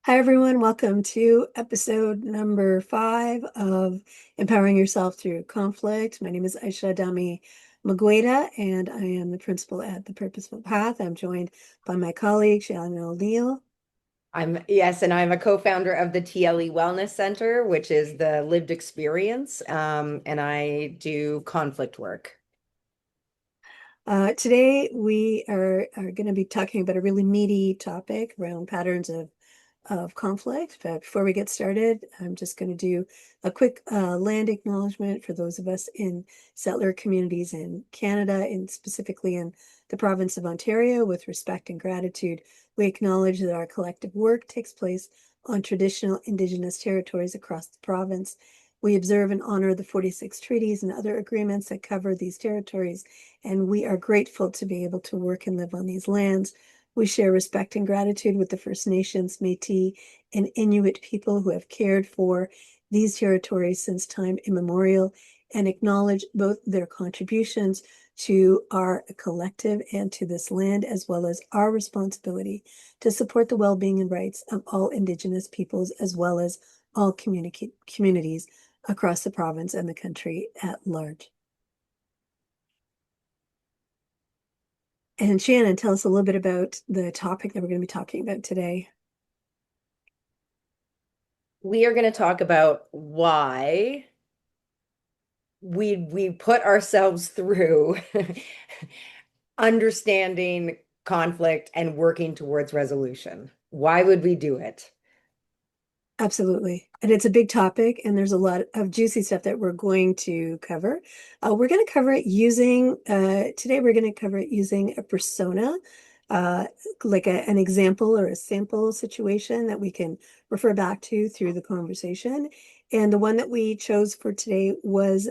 Hi, everyone. Welcome to episode number 5 of Empowering Yourself Through Conflict. My name is Ayesha Adhami-Magueta, and I am the principal at the Purposeful Path. I'm joined by my colleague, Shannon O'Neill. And I'm a co-founder of the TLE Wellness Center, which is the lived experience, and I do conflict work. Today, we are going to be talking about a really meaty topic around patterns of conflict. But before we get started, I'm just going to do a quick land acknowledgement for those of us in settler communities in Canada, and specifically in the province of Ontario. With respect and gratitude, we acknowledge that our collective work takes place on traditional Indigenous territories across the province. We observe and honor the 46 treaties and other agreements that cover these territories, and we are grateful to be able to work and live on these lands. We share respect and gratitude with the First Nations, Métis, and Inuit people who have cared for these territories since time immemorial, and acknowledge both their contributions to our collective and to this land, as well as our responsibility to support the well-being and rights of all Indigenous peoples, as well as all communities across the province and the country at large. And Shannon, tell us a little bit about the topic that we're going to be talking about today. We are going to talk about why we put ourselves through understanding conflict and working towards resolution. Why would we do it? Absolutely. And it's a big topic, and there's a lot of juicy stuff that we're going to cover. We're going to cover it using, today we're going to cover it using a persona, uh, like an example or a sample situation that we can refer back to through the conversation. And the one that we chose for today was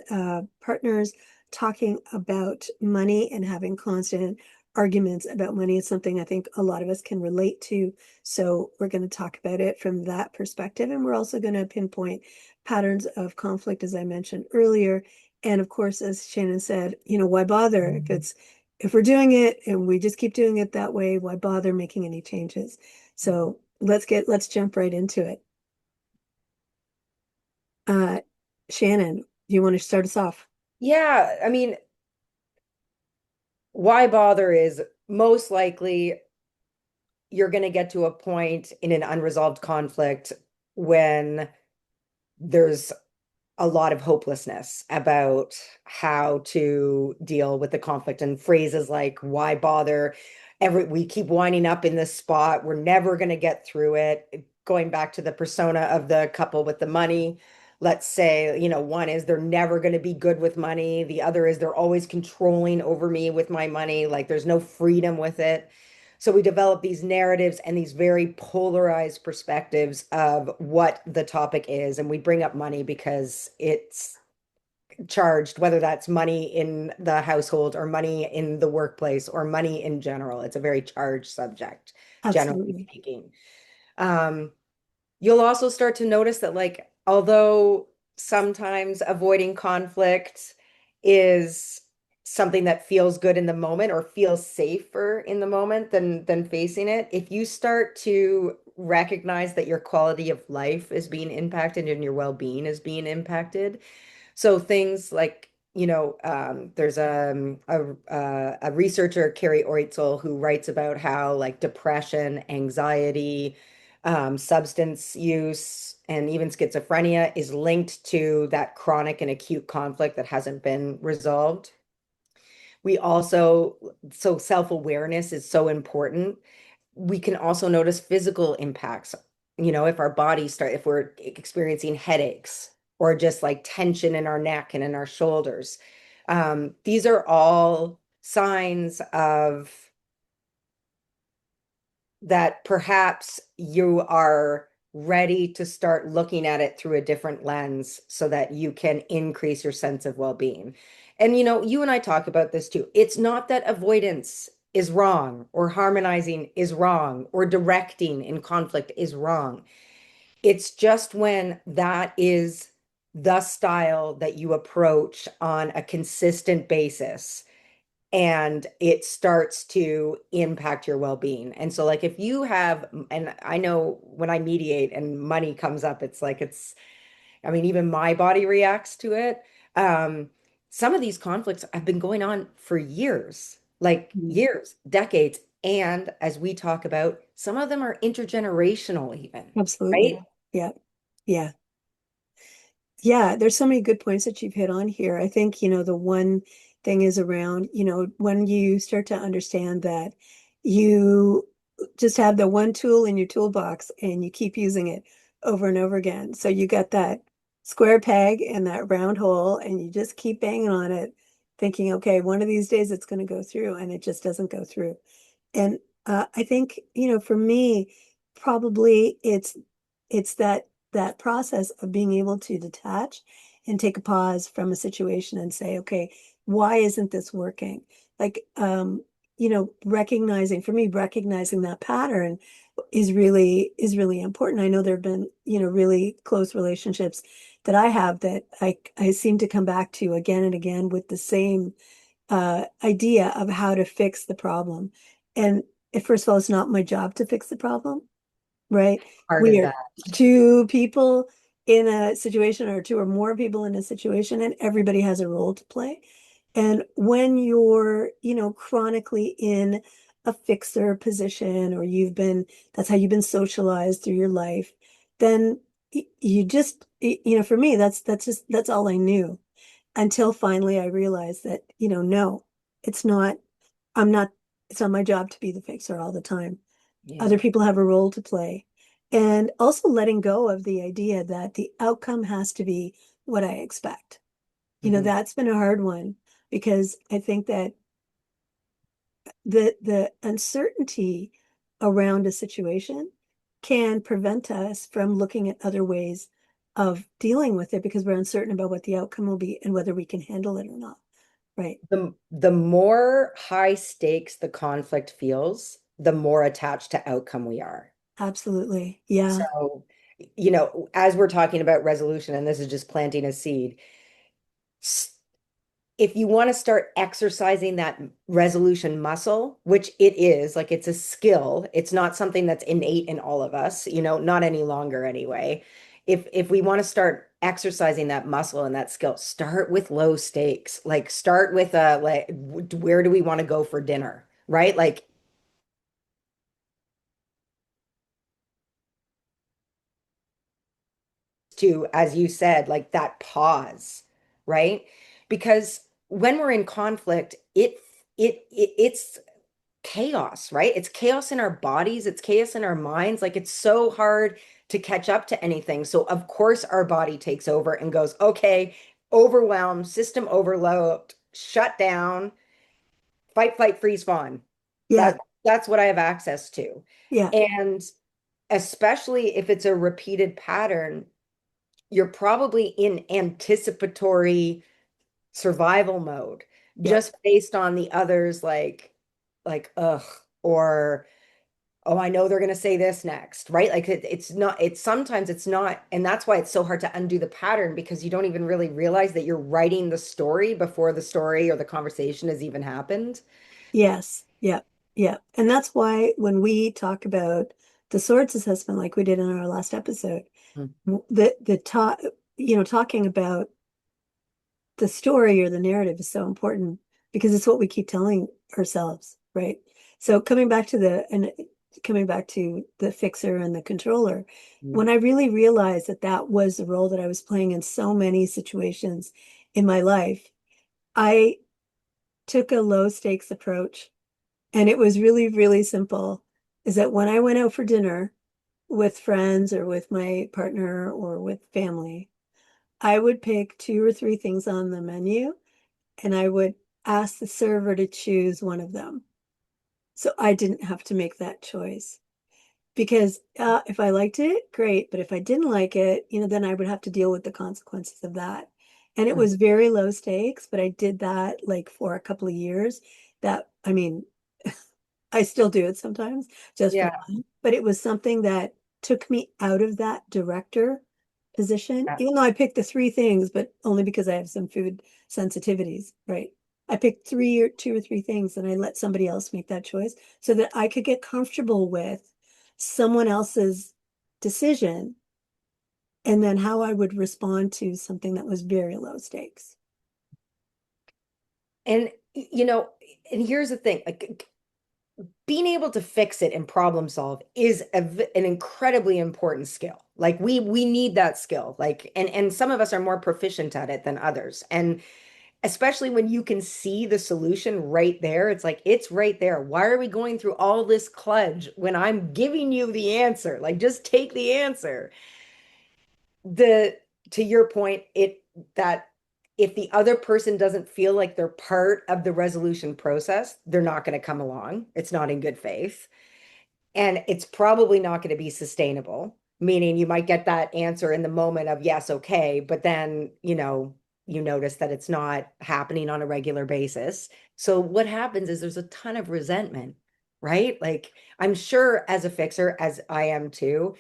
partners talking about money and having constant arguments about money. It's something I think a lot of us can relate to. So we're going to talk about it from that perspective. And we're also going to pinpoint patterns of conflict, as I mentioned earlier. And of course, as Shannon said, why bother? If we're doing it and we just keep doing it that way, why bother making any changes? So let's jump right into it. Uh, Shannon, do you want to start us off? Yeah, I mean, why bother is most likely you're going to get to a point in an unresolved conflict when there's a lot of hopelessness about how to deal with the conflict, and phrases like why bother, we keep winding up in this spot, we're never going to get through it. Going back to the persona of the couple with the money, let's say, one is they're never going to be good with money, the other is they're always controlling over me with my money, like there's no freedom with it. So we develop these narratives and these very polarized perspectives of what the topic is. And we bring up money because it's charged, whether that's money in the household or money in the workplace or money in general. It's a very charged subject, generally Absolutely. speaking. Um, you'll also start to notice that, like, although sometimes avoiding conflict is something that feels good in the moment or feels safer in the moment than facing it, if you start to recognize that your quality of life is being impacted and your well-being is being impacted, so things like, there's a researcher, Carrie Oitzel, who writes about how like depression, anxiety, substance use, and even schizophrenia is linked to that chronic and acute conflict that hasn't been resolved. We also, so self-awareness is so important. We can also notice physical impacts. If we're experiencing headaches or just like tension in our neck and in our shoulders. These are all signs of that perhaps you are ready to start looking at it through a different lens so that you can increase your sense of well-being. And you and I talk about this too. It's not that avoidance is wrong or harmonizing is wrong or directing in conflict is wrong. It's just when that is the style that you approach on a consistent basis, and it starts to impact your well-being. And so like if you have, and I know when I mediate and money comes up, it's like I mean, even my body reacts to it. Um, some of these conflicts have been going on for years, like Mm. years, decades. And as we talk about, some of them are intergenerational even, Absolutely. right? Yeah. Yeah. Yeah, there's so many good points that you've hit on here. I think, the one thing is around, when you start to understand that you just have the one tool in your toolbox and you keep using it over and over again. So you got that square peg and that round hole, and you just keep banging on it, thinking, okay, one of these days it's going to go through, and it just doesn't go through. And I think, for me, probably it's that process of being able to detach and take a pause from a situation and say, okay, why isn't this working? Like, recognizing, for me, recognizing that pattern is really important. I know there have been, really close relationships that I have that I seem to come back to again and again with the same idea of how to fix the problem. And first of all, it's not my job to fix the problem, right? Part We of are that. two people in a situation, or two or more people in a situation, and everybody has a role to play. And when you're, chronically in a fixer position, or that's how you've been socialized through your life, then you just, for me, that's all I knew until finally I realized that, no, it's not, I'm not, it's not my job to be the fixer all the time. Other Yeah. people have a role to play. And also letting go of the idea that the outcome has to be what I expect. Mhm. That's been a hard one, because I think that the uncertainty around a situation can prevent us from looking at other ways of dealing with it, because we're uncertain about what the outcome will be and whether we can handle it or not. Right. The more high stakes the conflict feels, the more attached to outcome we are. Absolutely. Yeah. So, as we're talking about resolution, and this is just planting a seed, s- if you want to start exercising that resolution muscle, which it is, like it's a skill, it's not something that's innate in all of us, not any longer anyway. If we want to start exercising that muscle and that skill, start with low stakes. Like start with like where do we want to go for dinner, right? Like to, as you said, like that pause, right? Because when we're in conflict, it's chaos, right? It's chaos in our bodies, it's chaos in our minds. Like it's so hard to catch up to anything. So of course our body takes over and goes, okay, overwhelmed, system overload, shut down, fight, flight, freeze, fawn. Yeah. That's what I have access to. Yeah. And especially if it's a repeated pattern, you're probably in anticipatory survival mode Yeah. just based on the others like ugh or oh I know they're going to say this next, right? Like it's not, it's sometimes it's not, and that's why it's so hard to undo the pattern, because you don't even really realize that you're writing the story before the story or the conversation has even happened. Yes. Yeah. Yeah. And that's why when we talk about the swords assessment, like we did in our last episode, Mm. the talk, talking about the story or the narrative is so important, because it's what we keep telling ourselves, right? So coming back to the fixer and the controller, Mm. when I really realized that that was the role that I was playing in so many situations in my life, I took a low stakes approach. And it was really, really simple. Is that when I went out for dinner with friends or with my partner or with family, I would pick two or three things on the menu, and I would ask the server to choose one of them. So I didn't have to make that choice. Because if I liked it, great. But if I didn't like it, then I would have to deal with the consequences of that. And it Mm. was very low stakes, but I did that like for a couple of years. That, I mean, I still do it sometimes just for Yeah. fun, but it was something that took me out of that director position, Yeah. even though I picked the three things, but only because I have some food sensitivities, right? I picked three or two or three things and I let somebody else make that choice so that I could get comfortable with someone else's decision and then how I would respond to something that was very low stakes. And and here's the thing, like being able to fix it and problem solve is an incredibly important skill. Like we need that skill. Like and some of us are more proficient at it than others. And especially when you can see the solution right there, it's like it's right there. Why are we going through all this kludge when I'm giving you the answer? Like just take the answer. The To your point, it that if the other person doesn't feel like they're part of the resolution process, they're not going to come along. It's not in good faith. And it's probably not going to be sustainable, meaning you might get that answer in the moment of yes, okay, but then, you notice that it's not happening on a regular basis. So what happens is there's a ton of resentment, right? Like I'm sure as a fixer, as I am too,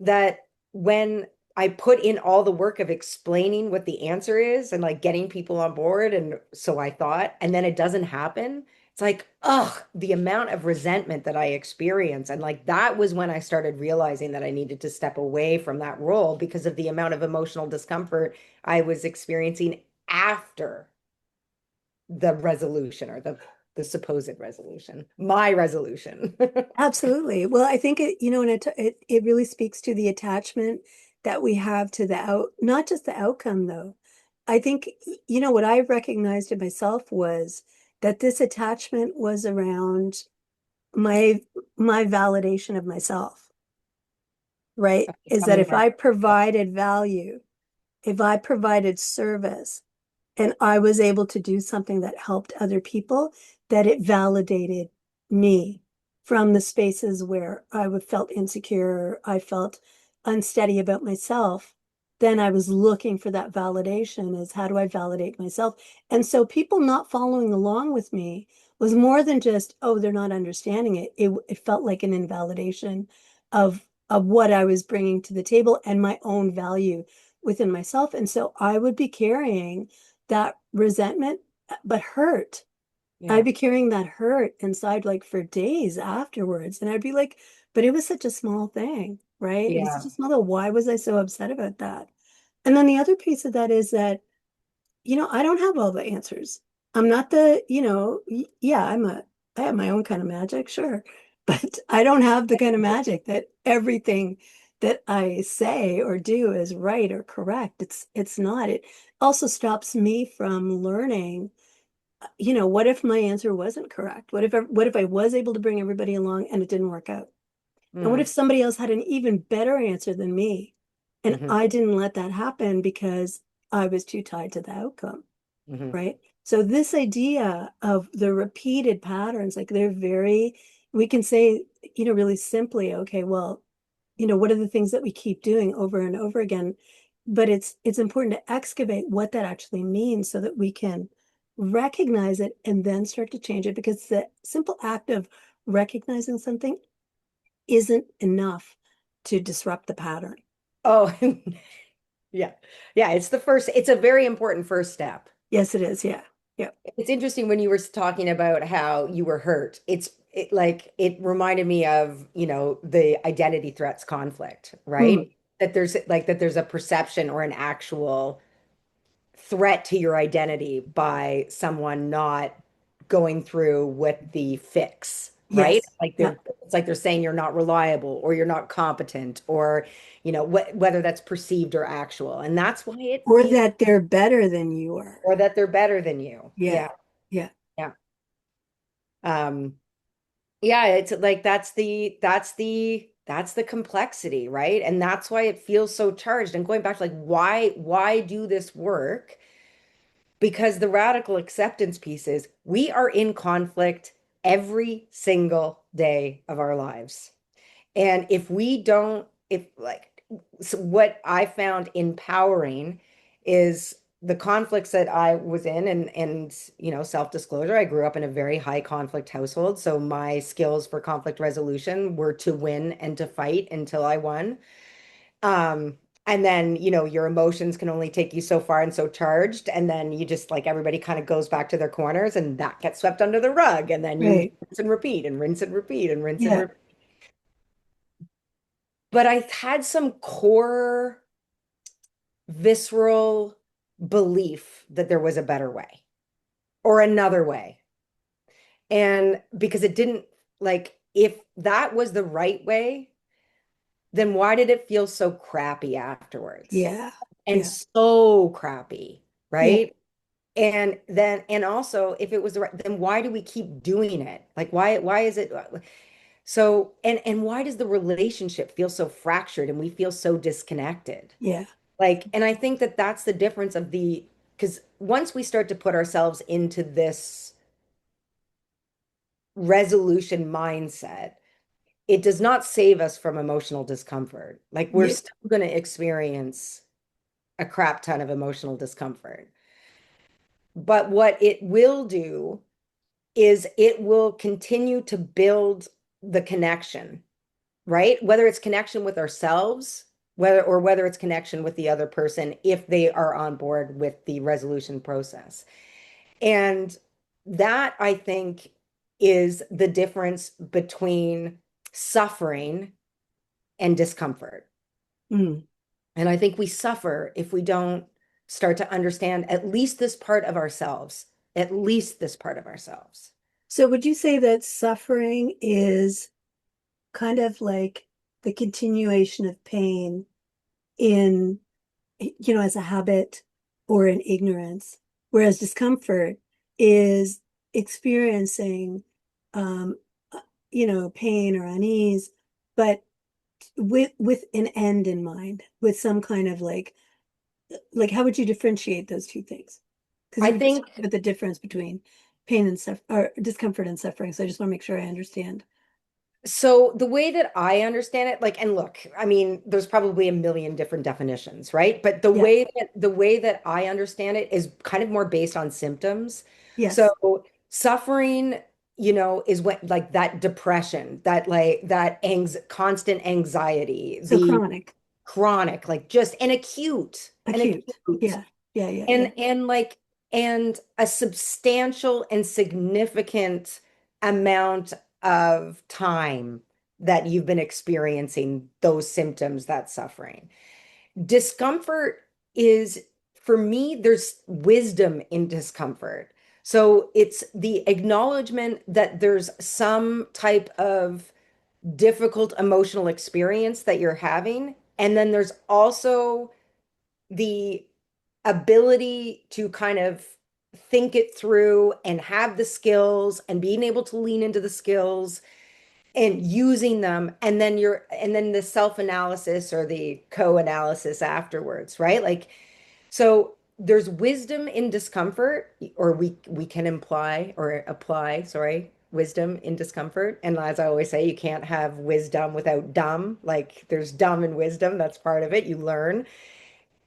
that when I put in all the work of explaining what the answer is and like getting people on board, and so I thought, and then it doesn't happen, it's like, ugh, the amount of resentment that I experience. And like that was when I started realizing that I needed to step away from that role because of the amount of emotional discomfort I was experiencing after the resolution or the supposed resolution, my resolution. Absolutely. Well, I think and it really speaks to the attachment that we have to not just the outcome though. I think, what I recognized in myself was that this attachment was around my my validation of myself, right? Is Tell that me if more. I provided value, if I provided service, and I was able to do something that helped other people, that it validated me from the spaces where I would felt insecure, I felt unsteady about myself. Then I was looking for that validation as how do I validate myself? And so people not following along with me was more than just, oh, they're not understanding it. It felt like an invalidation of what I was bringing to the table and my own value within myself. And so I would be carrying that resentment, but hurt. I'd Yeah. be carrying that hurt inside like for days afterwards. And I'd be like, but it was such a small thing, right? It was such Yeah. a small thing. Why was I so upset about that? And then the other piece of that is that, I don't have all the answers. I'm not yeah, I have my own kind of magic, sure. But I don't have the kind of magic that everything that I say or do is right or correct. It's not. It also stops me from learning, what if my answer wasn't correct? What if I was able to bring everybody along and it didn't work out? And what Mm. if somebody else had an even better answer than me? And Hmm. I didn't let that happen because I was too tied to the outcome, Hmm. right? So this idea of the repeated patterns, like we can say, really simply, okay, well, what are the things that we keep doing over and over again? But it's important to excavate what that actually means so that we can recognize it and then start to change it because the simple act of recognizing something isn't enough to disrupt the pattern. Oh, yeah. Yeah, it's a very important first step. Yes, it is. Yeah. Yeah. It's interesting when you were talking about how you were hurt. It reminded me of, the identity threats conflict, Mm, right? That there's a perception or an actual threat to your identity by someone not going through with the fix, right? yes. Yeah. It's like they're saying you're not reliable or you're not competent or whether that's perceived or actual. And that's why it Or feels that they're better than you are. or that they're better than you. Yeah. Yeah. Yeah. Yeah. Um yeah, it's like that's the complexity, right? And that's why it feels so charged. And going back to like why do this work? Because the radical acceptance piece is we are in conflict every single day of our lives. And if we don't, if like, so what I found empowering is the conflicts that I was in, and self-disclosure, I grew up in a very high conflict household. So my skills for conflict resolution were to win and to fight until I won. And then, your emotions can only take you so far and so charged. And then you just like everybody kind of goes back to their corners and that gets swept under the rug. And then you Right. rinse and repeat and rinse and repeat and rinse and Yeah. repeat. But I had some core visceral belief that there was a better way or another way. And because it didn't, like, if that was the right way, then why did it feel so crappy afterwards? Yeah. And Yeah. so crappy, Yeah. right? And also, if it was the right, then why do we keep doing it? Like, why is it so, and why does the relationship feel so fractured and we feel so disconnected? Yeah. Like, and I think that that's the difference of because once we start to put ourselves into this resolution mindset, it does not save us from emotional discomfort. Like, we're Yeah. still going to experience a crap ton of emotional discomfort. But what it will do is it will continue to build the connection, right? Whether it's connection with ourselves, whether it's connection with the other person, if they are on board with the resolution process. And that, I think, is the difference between suffering and discomfort. Mm. And I think we suffer if we don't start to understand at least this part of ourselves, at least this part of ourselves. So would you say that suffering is kind of like the continuation of pain in, as a habit or in ignorance, whereas discomfort is experiencing, um, pain or unease, but with an end in mind, with some kind of like how would you differentiate those two things? Because I you were just think talking about the difference between pain and or discomfort and suffering. So I just want to make sure I understand. so. The way that I understand it, like, and look, I mean, there's probably a million different definitions, right? But the Yeah. way that I understand it is kind of more based on symptoms. So Yes. suffering, is when like that depression, that constant anxiety, So the chronic, chronic, like just and acute. acute, Yeah. Yeah. Yeah. Yeah. and a substantial and significant amount of time that you've been experiencing those symptoms, that suffering. Discomfort is, for me, there's wisdom in discomfort. So it's the acknowledgement that there's some type of difficult emotional experience that you're having. And then there's also the ability to kind of think it through and have the skills and being able to lean into the skills and using them, and then the self-analysis or the co-analysis afterwards, right? Like, so there's wisdom in discomfort, or we can apply, sorry, wisdom in discomfort. And as I always say, you can't have wisdom without dumb. Like, there's dumb and wisdom, that's part of it, you learn.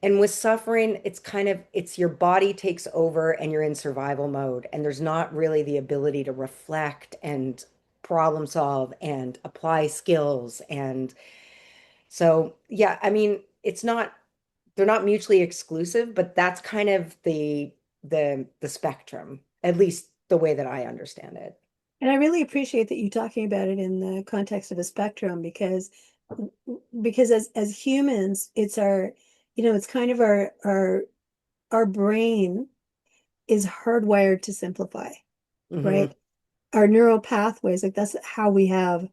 And with suffering, it's your body takes over and you're in survival mode. And there's not really the ability to reflect and problem solve and apply skills. And so, yeah, I mean, they're not mutually exclusive, but that's kind of the spectrum, at least the way that I understand it. And I really appreciate that you talking about it in the context of a spectrum because as humans, it's our, it's kind of our brain is hardwired to simplify, Hmm. right? Our neural pathways, like that's how we have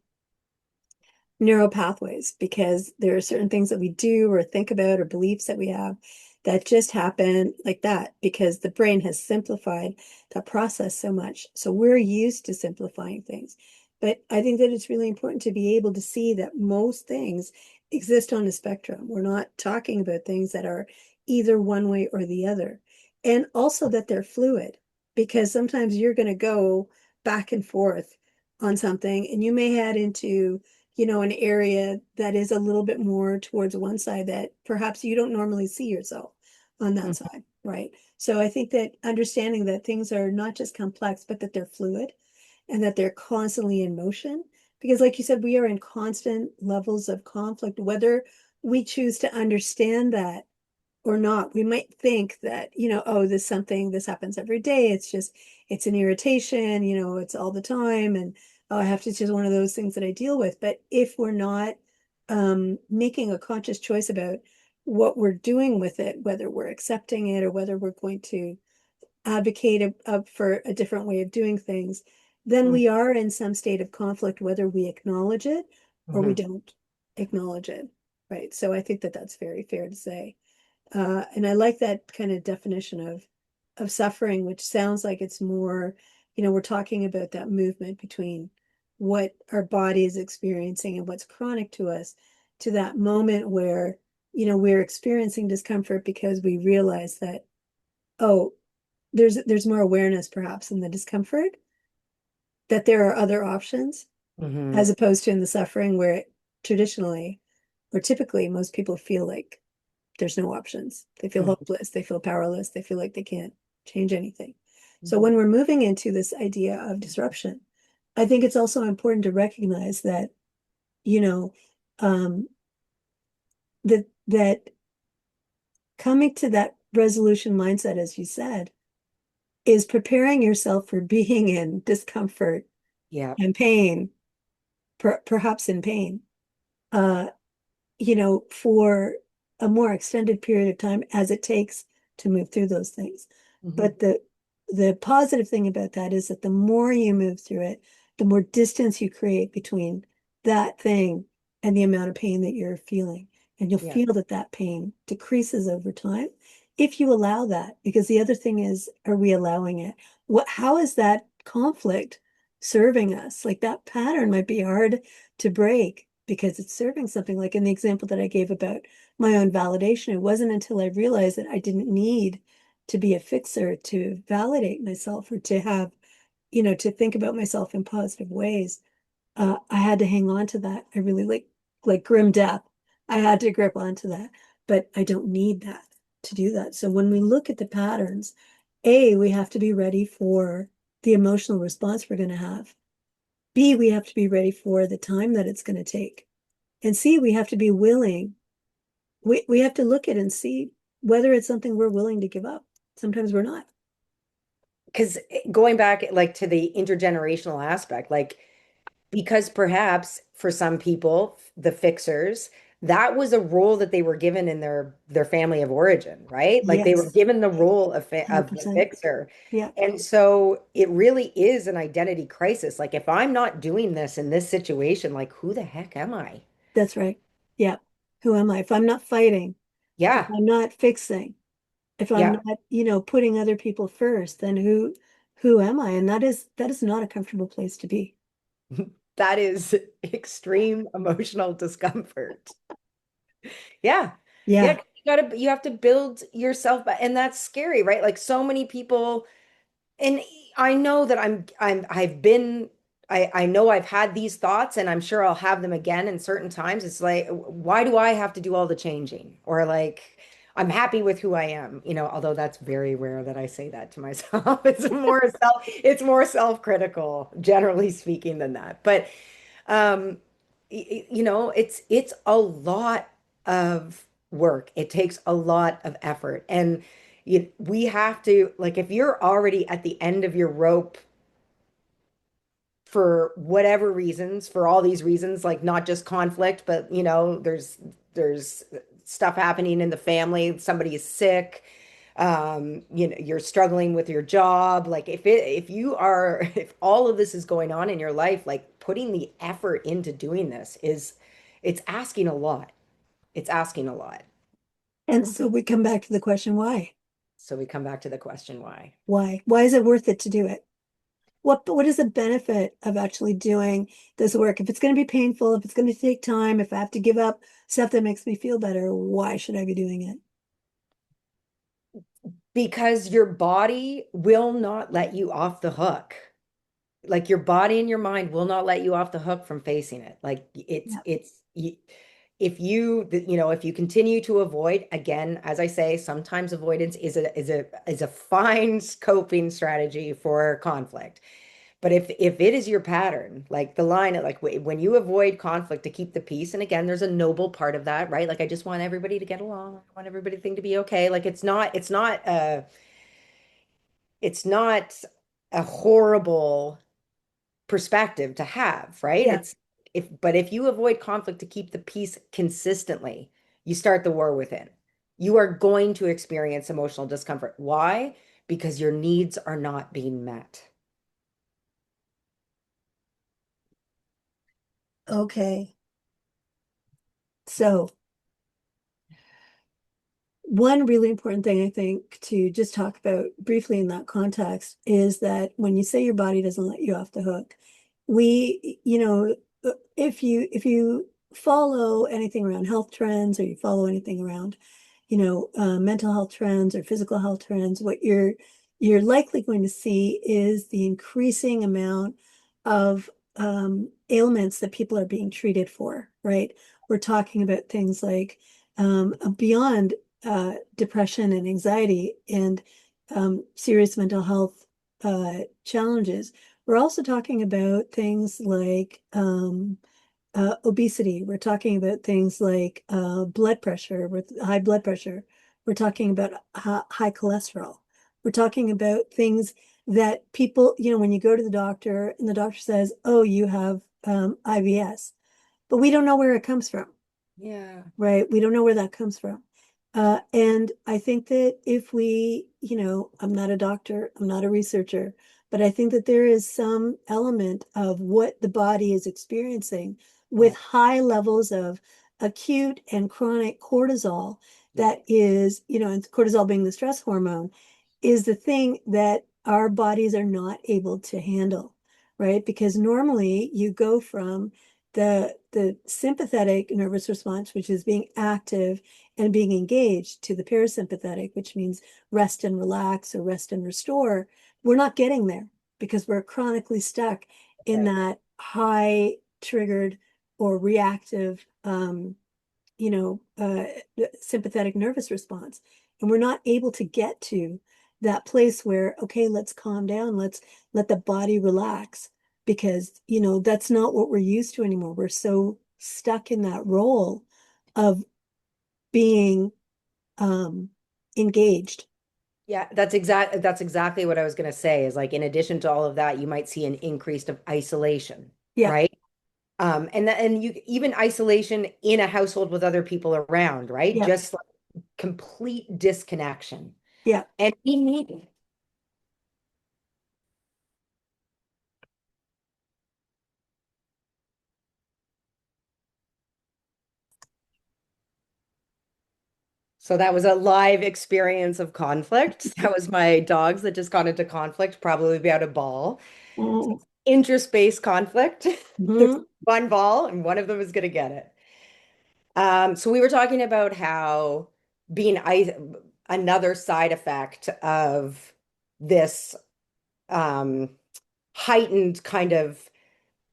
neural pathways, because there are certain things that we do or think about or beliefs that we have that just happen like that because the brain has simplified that process so much. So we're used to simplifying things. But I think that it's really important to be able to see that most things exist on a spectrum. We're not talking about things that are either one way or the other. And also that they're fluid, because sometimes you're going to go back and forth on something and you may head into an area that is a little bit more towards one side that perhaps you don't normally see yourself on that side, right? So I think that understanding that things are not just complex, but that they're fluid and that they're constantly in motion. Because like you said, we are in constant levels of conflict, we choose to understand that or not. We might think that, oh, this happens every day. It's an irritation, it's all the time. And oh, it's just one of those things that I deal with. But if we're not making a conscious choice about what we're doing with it, whether we're accepting it or whether we're going to advocate for a different way of doing things, then we are in some state of conflict, whether we acknowledge it or we Mhm. don't acknowledge it. Right. So I think that that's very fair to say. And I like that kind of definition of suffering, which sounds like it's more, we're talking about that movement between what our body is experiencing and what's chronic to us, to that moment where, we're experiencing discomfort because we realize that, oh, there's more awareness perhaps in the discomfort, that there are other options, Mhm. as opposed to in the suffering where traditionally or typically most people feel like there's no options. They feel Mhm. hopeless. They feel powerless. They feel like they can't change anything. So Mhm. when we're moving into this idea of disruption, I think it's also important to recognize that, you know, um, that coming to that resolution mindset, as you said, is preparing yourself for being in discomfort Yeah. and pain, perhaps in pain, uh, for a more extended period of time as it takes to move through those things. Mhm. But the positive thing about that is that the more you move through it, the more distance you create between that thing and the amount of pain that you're feeling. And you'll Yeah. feel that that pain decreases over time if you allow that. Because the other thing is, are we allowing it? How is that conflict serving us? Like that pattern might be hard to break because it's serving something. Like in the example that I gave about my own validation, it wasn't until I realized that I didn't need to be a fixer to validate myself or to have, to think about myself in positive ways. I had to hang on to that. I really like grim death. I had to grip onto that, but I don't need that to do that. So when we look at the patterns, we have to be ready for the emotional response we're going to have. B, we have to be ready for the time that it's going to take. And C, we have to be willing. We have to look at and see whether it's something we're willing to give up. Sometimes we're not. Because going back like to the intergenerational aspect, like because perhaps for some people, the fixers, that was a role that they were given in their family of origin, right? Like they were Yes, given the role of the 100%. fixer. Yeah, And so it really is an identity crisis. Like if I'm not doing this in this situation, like who the heck am I? that's right. Yeah. Who am I? If I'm not fighting, if Yeah. I'm not fixing, if I'm Yeah. not, putting other people first, then who am I? And that is not a comfortable place to be. That is extreme emotional discomfort. Yeah. Yeah. Yeah. 'Cause you have to build yourself back. And that's scary, right? Like so many people, and I know that I know I've had these thoughts and I'm sure I'll have them again in certain times. It's like, why do I have to do all the changing? Or like, I'm happy with who I am, although that's very rare that I say that to myself. It's more self-critical, generally speaking, than that. But it's a lot of work. It takes a lot of effort. And we have to, like, if you're already at the end of your rope for whatever reasons, for all these reasons, like not just conflict, but there's stuff happening in the family, somebody is sick, you're struggling with your job. Like if all of this is going on in your life, like putting the effort into doing this it's asking a lot. It's asking a lot. And so we come back to the question, why? So we come back to the question why. Why? Why is it worth it to do it? What is the benefit of actually doing this work? If it's going to be painful, if it's going to take time, if I have to give up stuff that makes me feel better, why should I be doing it? Because your body will not let you off the hook. Like your body and your mind will not let you off the hook from facing it. Like Yeah. if you continue to avoid, again, as I say, sometimes avoidance is a fine coping strategy for conflict. But if it is your pattern, like the line, like when you avoid conflict to keep the peace, and again, there's a noble part of that, right? Like I just want everybody to get along. I want everybody to be okay. Like it's not a horrible perspective to have, right? Yeah. It's but if you avoid conflict to keep the peace consistently, you start the war within. You are going to experience emotional discomfort. Why? Because your needs are not being met. Okay. So one really important thing I think to just talk about briefly in that context is that when you say your body doesn't let you off the hook, if you follow anything around health trends or you follow anything around, mental health trends or physical health trends, what you're likely going to see is the increasing amount of ailments that people are being treated for, right? We're talking about things like beyond depression and anxiety and serious mental health challenges. We're also talking about things like obesity. We're talking about things like blood pressure, with high blood pressure. We're talking about high cholesterol. We're talking about things that people, when you go to the doctor and the doctor says, "Oh, you have IBS," but we don't know where it comes from. Yeah. Right. We don't know where that comes from. And I think that if we, I'm not a doctor, I'm not a researcher, but I think that there is some element of what the body is experiencing with Yeah. high levels of acute and chronic cortisol Yeah. that is, and cortisol being the stress hormone, is the thing that our bodies are not able to handle, right? Because normally you go from the sympathetic nervous response, which is being active and being engaged, to the parasympathetic, which means rest and relax or rest and restore. We're not getting there because we're chronically stuck in Right. that high triggered or reactive sympathetic nervous response. And we're not able to get to that place where, okay, let's calm down, let's let the body relax, because, that's not what we're used to anymore. We're so stuck in that role of being engaged. Yeah, that's exactly what I was going to say is like in addition to all of that, you might see an increase of isolation, Yeah, right? And you even isolation in a household with other people around, right? yeah, Just like complete disconnection. yeah. And we need so that was a live experience of conflict. That was my dogs that just got into conflict, probably about a ball. Interspace conflict. There's Mm-hmm. one ball and one of them is going to get it. So we were talking about how being another side effect of this um, heightened kind of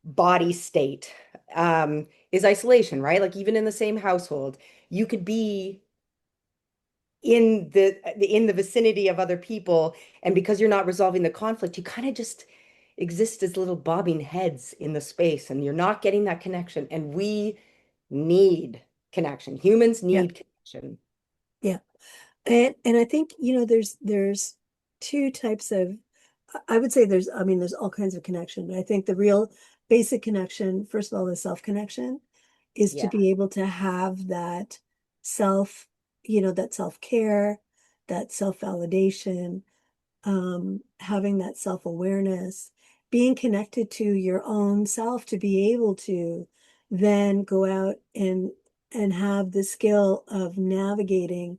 body state is isolation, right? Like even in the same household, you could be in the vicinity of other people, and because you're not resolving the conflict, you kind of just exist as little bobbing heads in the space, and you're not getting that connection. And we need connection. Humans Yeah, need connection. yeah. And I think, there's two types of, I would say there's all kinds of connection, but I think the real basic connection, first of all, the self-connection, is to Yeah. be able to have that self, that self-care, that self-validation, having that self-awareness, being connected to your own self to be able to then go out and have the skill of navigating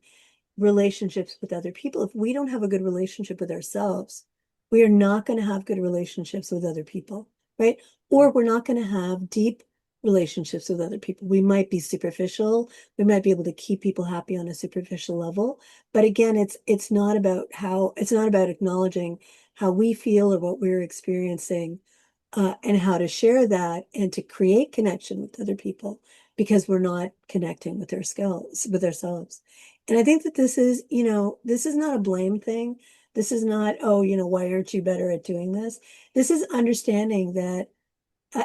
relationships with other people. If we don't have a good relationship with ourselves, we are not going to have good relationships with other people, right? Or we're not going to have deep relationships with other people. We might be superficial. We might be able to keep people happy on a superficial level. But again, it's not about acknowledging how we feel or what we're experiencing, and how to share that and to create connection with other people because we're not connecting with ourselves. And I think that this is not a blame thing. This is not, oh, why aren't you better at doing this? This is understanding that,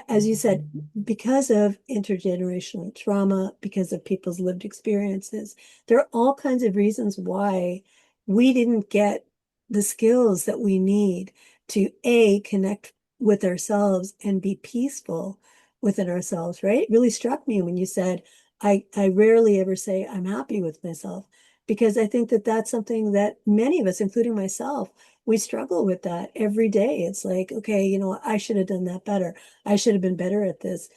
as you said, because of intergenerational trauma, because of people's lived experiences, there are all kinds of reasons why we didn't get the skills that we need to A, connect with ourselves and be peaceful within ourselves, right? It really struck me when you said, I rarely ever say I'm happy with myself, because I think that that's something that many of us, including myself, we struggle with that every day. It's like, okay, I should have done that better. I should have been better at this.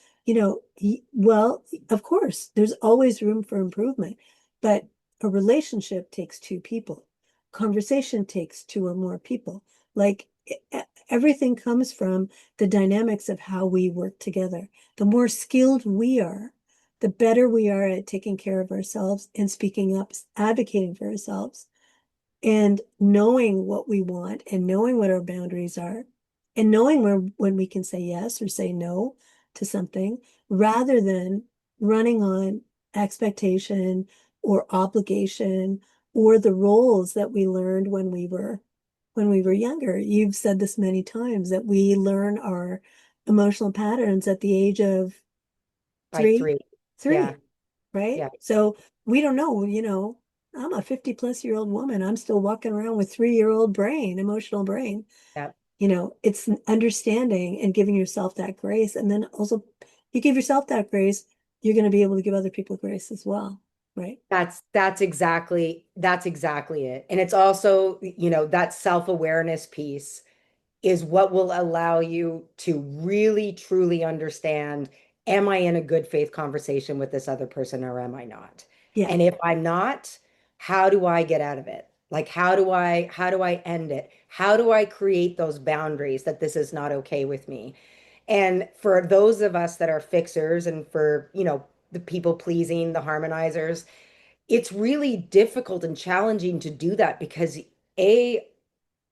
Well, of course, there's always room for improvement, but a relationship takes two people. Conversation takes two or more people. Like everything comes from the dynamics of how we work together. The more skilled we are, the better we are at taking care of ourselves and speaking up, advocating for ourselves, and knowing what we want and knowing what our boundaries are and knowing when we can say yes or say no to something, rather than running on expectation or obligation or the roles that we learned when we were younger. You've said this many times that we learn our emotional patterns at the age of By three, three. Yeah. three, right? Yeah. So we don't know, I'm a 50 plus year old woman. I'm still walking around with 3-year-old brain, emotional brain. Yeah. It's understanding and giving yourself that grace. And then also, you give yourself that grace, you're going to be able to give other people grace as well, right? That's exactly it. And it's also, that self-awareness piece is what will allow you to really truly understand, am I in a good faith conversation with this other person or am I not? Yeah, And if I'm not, how do I get out of it? Like how do I end it? How do I create those boundaries that this is not okay with me? And for those of us that are fixers and for, the people pleasing, the harmonizers, it's really difficult and challenging to do that because A,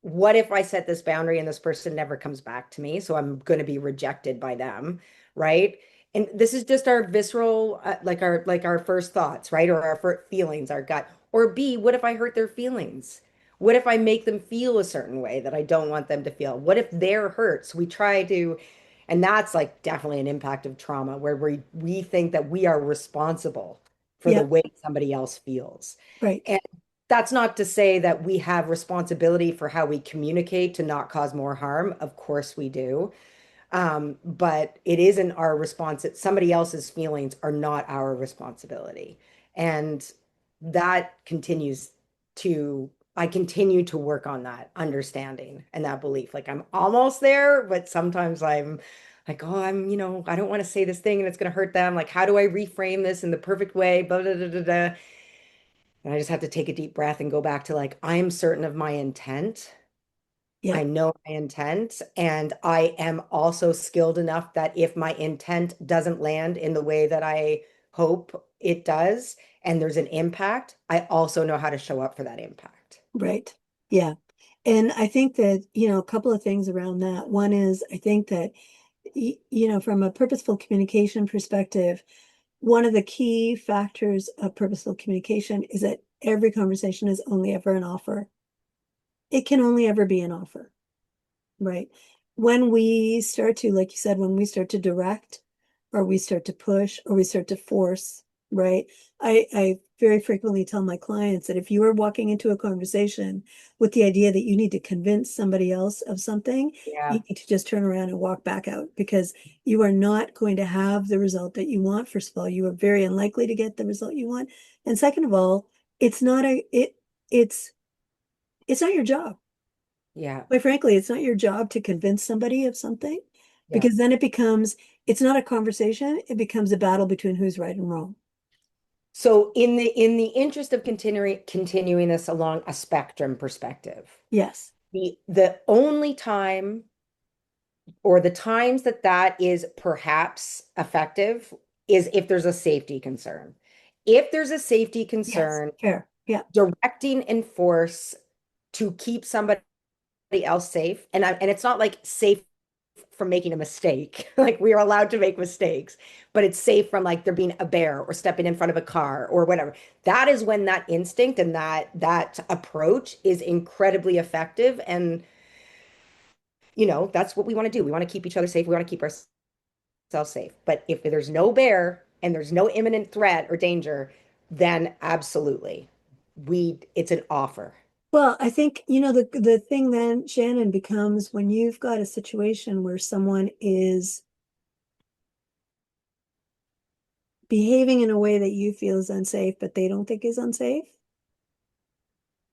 what if I set this boundary and this person never comes back to me? So I'm going to be rejected by them, right? And this is just our visceral, like our first thoughts, right? Or our first feelings, our gut. Or B, what if I hurt their feelings? What if I make them feel a certain way that I don't want them to feel? What if they're hurt? So we try to, and that's like definitely an impact of trauma where we think that we are responsible for the yeah, way somebody else feels. right. And that's not to say that we have responsibility for how we communicate to not cause more harm. Of course we do. But it isn't our response. Somebody else's feelings are not our responsibility. And that continues I continue to work on that understanding and that belief. Like I'm almost there, but sometimes I'm like, oh, I don't want to say this thing and it's going to hurt them. Like, how do I reframe this in the perfect way? Blah, blah, blah, blah, blah. And I just have to take a deep breath and go back to like, I am certain of my intent. Yeah, I know my intent, and I am also skilled enough that if my intent doesn't land in the way that I hope it does, and there's an impact, I also know how to show up for that impact. right. Yeah. And I think that, a couple of things around that. One is, I think that, from a purposeful communication perspective, one of the key factors of purposeful communication is that every conversation is only ever an offer. It can only ever be an offer, right? When we start to, like you said, when we start to direct or we start to push or we start to force, right? I very frequently tell my clients that if you are walking into a conversation with the idea that you need to convince somebody else of something, you Yeah. need to just turn around and walk back out, because you are not going to have the result that you want. First of all, you are very unlikely to get the result you want. And second of all, it's not a it it's not your job. Yeah. Quite frankly, it's not your job to convince somebody of something, Yeah. because then it's not a conversation, it becomes a battle between who's right and wrong. So in the interest of continuing this along a spectrum perspective, Yes. the only time or the times that that is perhaps effective is if there's a safety concern. If there's a safety Yes. concern, Fair. Yeah. directing and force to keep somebody else safe, and it's not like safe from making a mistake. Like we are allowed to make mistakes, but it's safe from like there being a bear or stepping in front of a car or whatever. That is when that instinct and that approach is incredibly effective. And that's what we want to do. We want to keep each other safe. We want to keep ourselves safe. But if there's no bear and there's no imminent threat or danger, then absolutely. It's an offer. Well, I think, the thing then, Shannon, becomes when you've got a situation where someone is behaving in a way that you feel is unsafe, but they don't think is unsafe,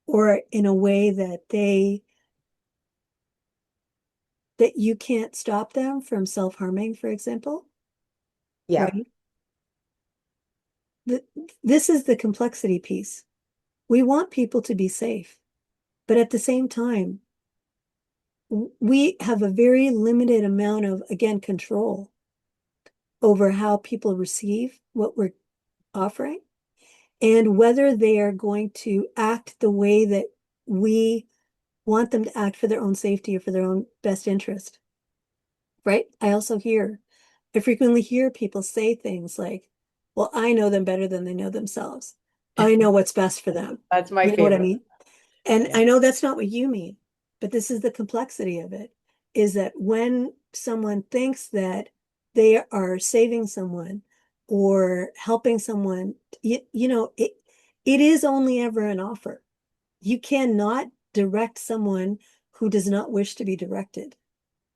or in a way that you can't stop them from self-harming, for example, Yeah. right? Th this is the complexity piece. We want people to be safe, but at the same time, we have a very limited amount of, again, control over how people receive what we're offering and whether they are going to act the way that we want them to act for their own safety or for their own best interest, right? I frequently hear people say things like, well, I know them better than they know themselves. I know what's best for them. That's my You know what I favorite. mean? And Yeah. I know that's not what you mean, but this is the complexity of it, is that when someone thinks that they are saving someone or helping someone, it is only ever an offer. You cannot direct someone who does not wish to be directed.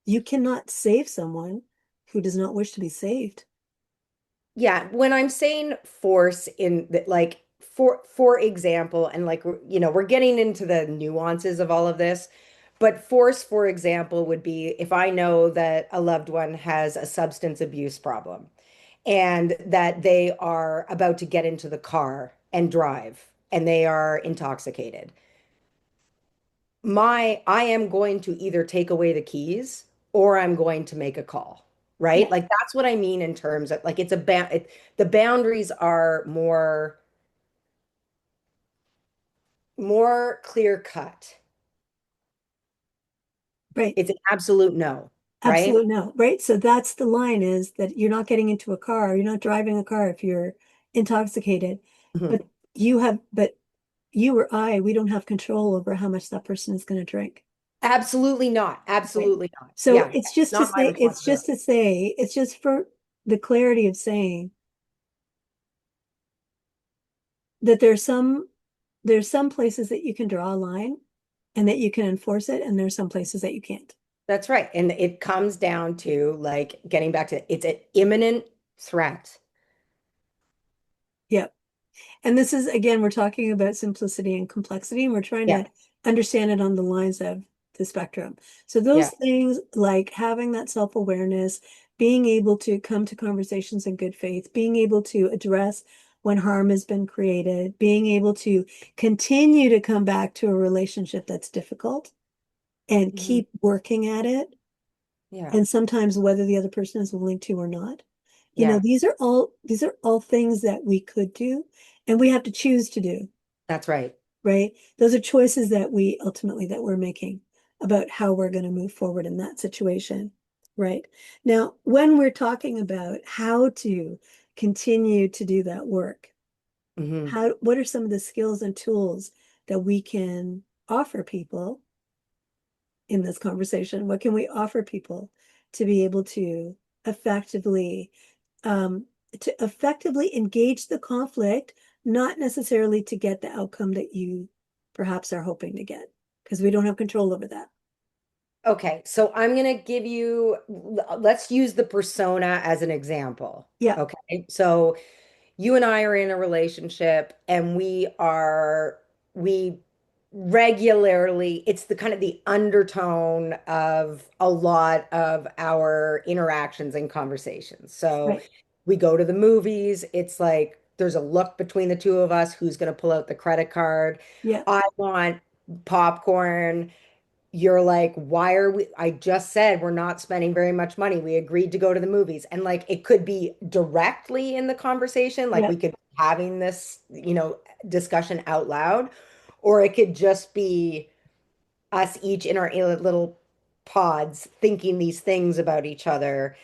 You cannot save someone who does not wish to be saved. Yeah, when I'm saying force in that, like for example, and like we're getting into the nuances of all of this, but force, for example, would be if I know that a loved one has a substance abuse problem and that they are about to get into the car and drive and they are intoxicated. I am going to either take away the keys or I'm going to make a call, right? Yeah, Like that's what I mean in terms of like the boundaries are more clear cut. right. It's an absolute no, right? Absolute no, right? So that's the line, is that you're not getting into a car, you're not driving a car if you're intoxicated. Mhm. But but you or I, we don't have control over how much that person is going to drink, Absolutely not. right? Absolutely not. So Yeah, it's not my responsibility. it's just for the clarity of saying that there's some places that you can draw a line and that you can enforce it, and there's some places that you can't. That's right. And it comes down to like getting back to it's an imminent threat. Yeah. And this is, again, we're talking about simplicity and complexity, and we're trying Yeah. to understand it on the lines of the spectrum. So Yeah. those things like having that self-awareness, being able to come to conversations in good faith, being able to address when harm has been created, being able to continue to come back to a relationship that's difficult and Mhm. keep working at it. Yeah. And sometimes whether the other person is willing to or not. Yeah. These are all things that we could do and we have to choose to do, That's right. right? Those are choices that we're making about how we're going to move forward in that situation, right? Now, when we're talking about how to continue to do that work, Hmm. what are some of the skills and tools that we can offer people in this conversation? What can we offer people to be able effectively um, to effectively engage the conflict, not necessarily to get the outcome that you perhaps are hoping to get, because we don't have control over that. Okay, so I'm gonna give you, let's use the persona as an example. Yeah, Okay, so you and I are in a relationship and we regularly, it's the kind of the undertone of a lot of our interactions and conversations. So right. we go to the movies, it's like there's a look between the two of us, who's going to pull out the credit card. Yeah, I want popcorn. You're like, why are we? I just said we're not spending very much money. We agreed to go to the movies. And like, it could be directly in the conversation, like yeah, we could be having this, discussion out loud, or it could just be us each in our little pods thinking these things about each other.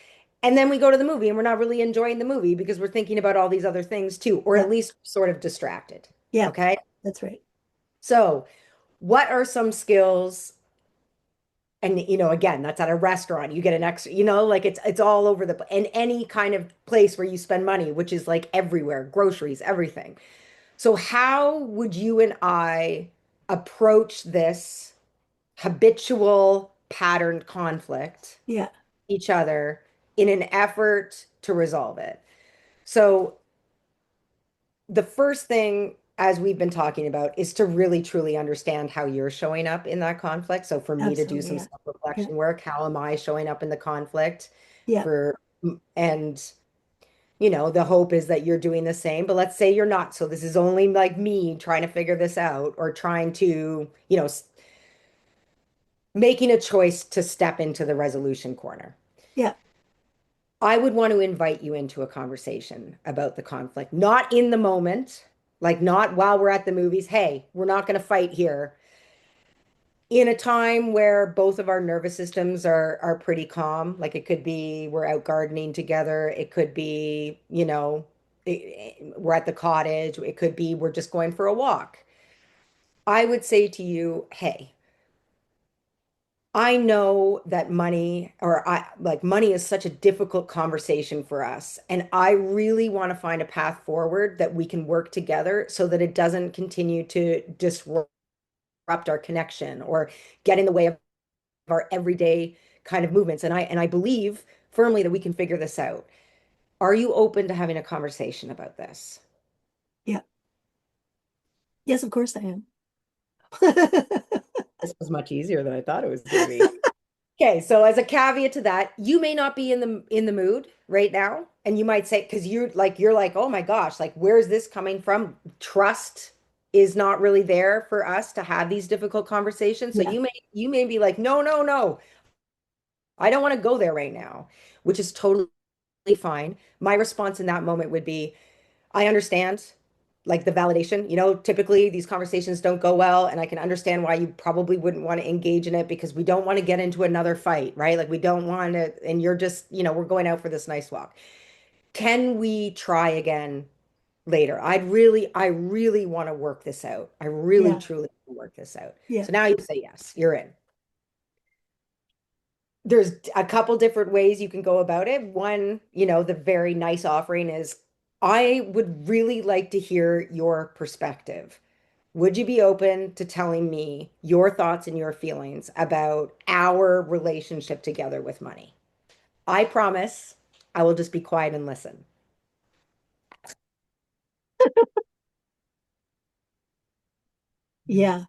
And then we go to the movie and we're not really enjoying the movie because we're thinking about all these other things too, or Yeah. at least sort of distracted. Yeah. Okay. That's right. So, what are some skills? And again, that's at a restaurant. You get an extra, like it's all over in any kind of place where you spend money, which is like everywhere, groceries, everything. So, how would you and I approach this habitual patterned conflict Yeah. each other in an effort to resolve it? So, the first thing, as we've been talking about, is to really truly understand how you're showing up in that conflict. So, for me to do Absolutely. some Yeah. Yeah. self-reflection work, how am I showing up in the conflict? Yeah. For and the hope is that you're doing the same, but let's say you're not. So this is only like me trying to figure this out or trying to, making a choice to step into the resolution corner. Yeah. I would want to invite you into a conversation about the conflict, not in the moment, like not while we're at the movies. Hey, we're not going to fight here. In a time where both of our nervous systems are pretty calm, like it could be we're out gardening together, it could be, we're at the cottage, it could be we're just going for a walk. I would say to you, hey, I know that money is such a difficult conversation for us. And I really want to find a path forward that we can work together so that it doesn't continue to disrupt our connection or get in the way of our everyday kind of movements. And I believe firmly that we can figure this out. Are you open to having a conversation about this? Yeah. Yes, of course I am. This was much easier than I thought it was going to be. Okay, so as a caveat to that, you may not be in the mood right now, and you might say because you're like, oh my gosh, like where's this coming from? Trust is not really there for us to have these difficult conversations. So Yeah. you may be like, no, no, no, I don't want to go there right now, which is totally fine. My response in that moment would be, I understand like the validation. Typically these conversations don't go well, and I can understand why you probably wouldn't want to engage in it because we don't want to get into another fight, right? Like we don't want to, and you're just, we're going out for this nice walk. Can we try again later? I really want to work this out. I really Yeah. truly want to work this out. Yeah. So now you say yes, you're in. There's a couple different ways you can go about it. One, the very nice offering is I would really like to hear your perspective. Would you be open to telling me your thoughts and your feelings about our relationship together with money? I promise I will just be quiet and listen. Yeah.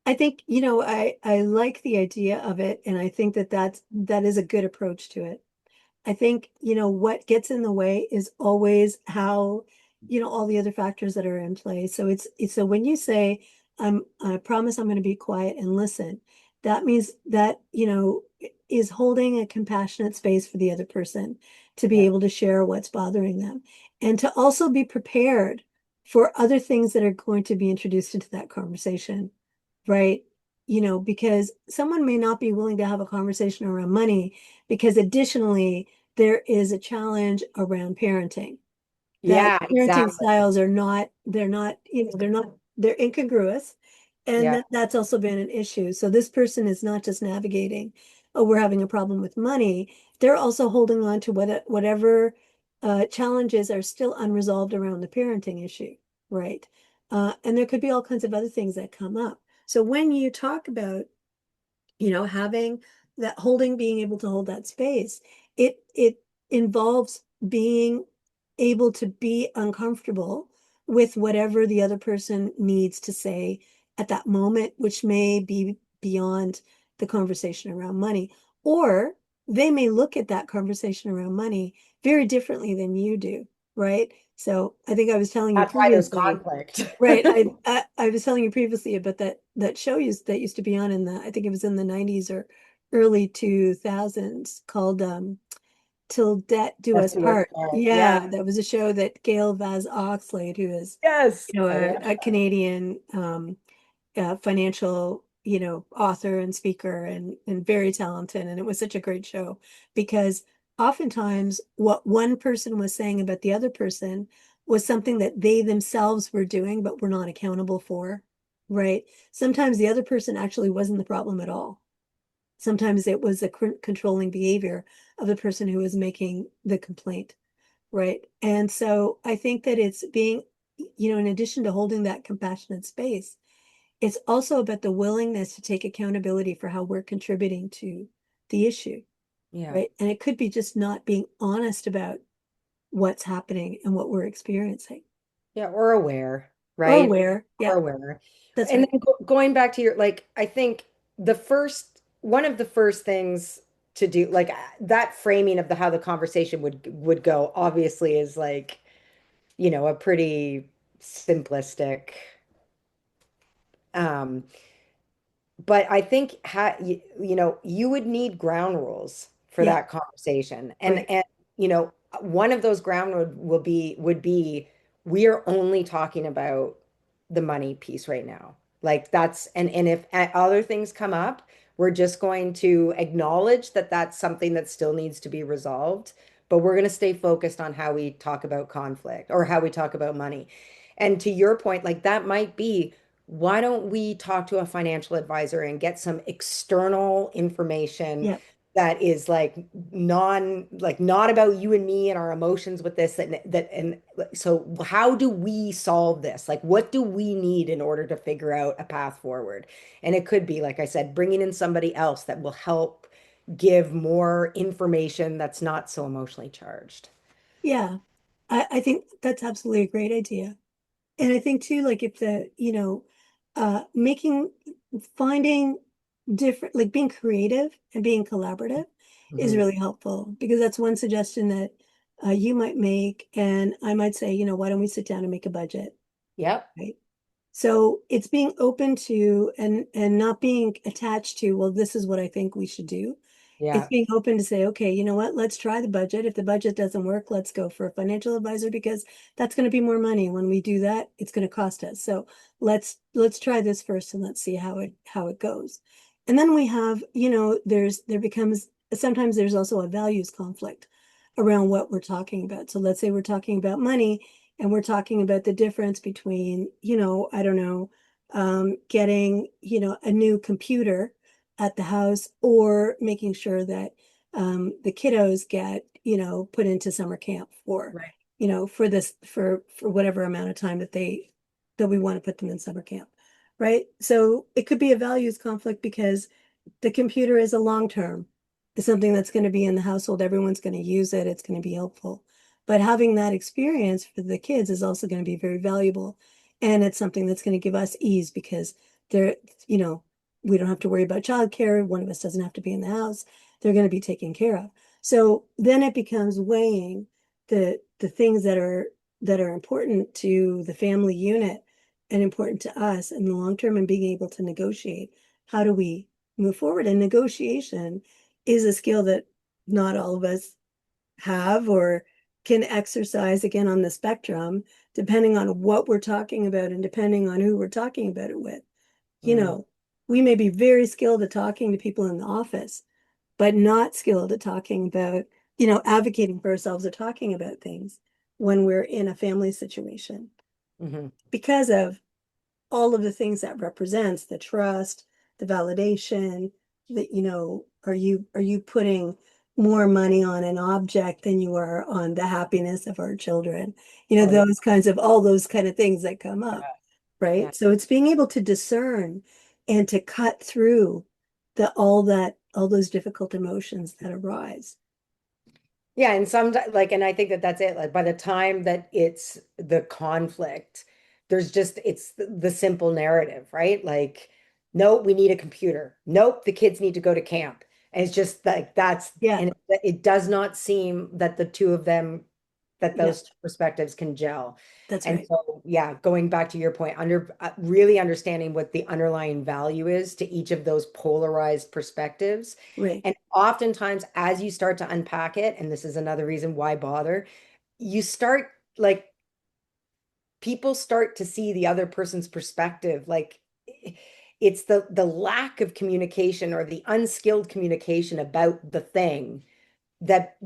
I think, I like the idea of it, and I think that is a good approach to it. I think, what gets in the way is always how, all the other factors that are in play. So so when you say, I promise I'm going to be quiet and listen, that means that, is holding a compassionate space for the other person to be Yeah. able to share what's bothering them and to also be prepared for other things that are going to be introduced into that conversation, right? Because someone may not be willing to have a conversation around money because additionally, there is a challenge around parenting, that Yeah, parenting exactly. styles they're incongruous. And Yeah. that's also been an issue. So this person is not just navigating, oh, we're having a problem with money. They're also holding on to whatever challenges are still unresolved around the parenting issue, right? And there could be all kinds of other things that come up. So when you talk about having that being able to hold that space, it involves being able to be uncomfortable with whatever the other person needs to say at that moment, which may be beyond the conversation around money. Or they may look at that conversation around money very differently than you do, right? So I think I was telling you That's why there's previously. conflict. Right. I was telling you previously about that show that used to be on I think it was in the 90s or early 2000s called Till Death Do Let's Us do it. Part. Yeah. Yeah, that was a show that Gail Vaz Oxlade, who is, Yes. I love a Canadian financial author and speaker and very talented. And it was such a great show because oftentimes what one person was saying about the other person was something that they themselves were doing, but were not accountable for, right? Sometimes the other person actually wasn't the problem at all. Sometimes it was a controlling behavior of the person who was making the complaint, right? And so I think that it's being, in addition to holding that compassionate space, it's also about the willingness to take accountability for how we're contributing to the issue, Yeah. right? And it could be just not being honest about what's happening and what we're experiencing Yeah, or aware, or right? aware. Or Yeah, aware. that's And right. then going back to your, like, I think one of the first things to do, like that framing of the how the conversation would go, obviously is like, a pretty simplistic, um, but I think you would need ground rules for Yeah, that conversation. And right. one of those ground would be we are only talking about the money piece right now. Like that's and if other things come up, we're just going to acknowledge that that's something that still needs to be resolved, but we're going to stay focused on how we talk about conflict or how we talk about money. And to your point, like that might be, why don't we talk to a financial advisor and get some external information Yeah, that is like not about you and me and our emotions with this, and so how do we solve this? Like what do we need in order to figure out a path forward? And it could be, like I said, bringing in somebody else that will help give more information that's not so emotionally charged. yeah. I think that's absolutely a great idea. And I think too, like if making, finding different, like being creative and being collaborative is Mhm. really helpful because that's one suggestion that you might make. And I might say, why don't we sit down and make a budget, Yep. right? So it's being open to and not being attached to, well, this is what I think we should do. It's Yeah. being open to say, okay, you know what? Let's try the budget. If the budget doesn't work, let's go for a financial advisor because that's going to be more money. When we do that, it's going to cost us. So let's try this first and let's see how it goes. And then we have, there becomes sometimes there's also a values conflict around what we're talking about. So let's say we're talking about money and we're talking about the difference between, I don't know, getting, a new computer at the house or making sure that the kiddos get, put into summer camp for, Right. for this, for whatever amount of time that we want to put them in summer camp, right? So it could be a values conflict because the computer is a long term. It's something that's going to be in the household. Everyone's going to use it. It's going to be helpful. But having that experience for the kids is also going to be very valuable. And it's something that's going to give us ease because they're, you know, we don't have to worry about childcare. One of us doesn't have to be in the house. They're going to be taken care of. So then it becomes weighing the things that are important to the family unit and important to us in the long term and being able to negotiate. How do we move forward? And negotiation is a skill that not all of us have or can exercise again on the spectrum, depending on what we're talking about and depending on who we're talking about it with. You Mm. know, we may be very skilled at talking to people in the office, but not skilled at talking about, advocating for ourselves or talking about things when we're in a family situation Mhm. because of all of the things that represents the trust, the validation, that, are you putting more money on an object than you are on the happiness of our children? Oh yeah. All those kind of things that come up, Yeah. right? So it's being able to discern and to cut through all those difficult emotions that arise. Yeah, and and I think that that's it. Like by the time that it's the conflict, it's the simple narrative, right? Like, nope, we need a computer. Nope, the kids need to go to camp. And it's just like Yeah, and it does not seem that the two of them, that yeah, those two perspectives can gel. that's And right. so, yeah, going back to your point, really understanding what the underlying value is to each of those polarized perspectives. Right. And oftentimes, as you start to unpack it, and this is another reason why bother, you start like people start to see the other person's perspective. Like it's the lack of communication or the unskilled communication about the thing that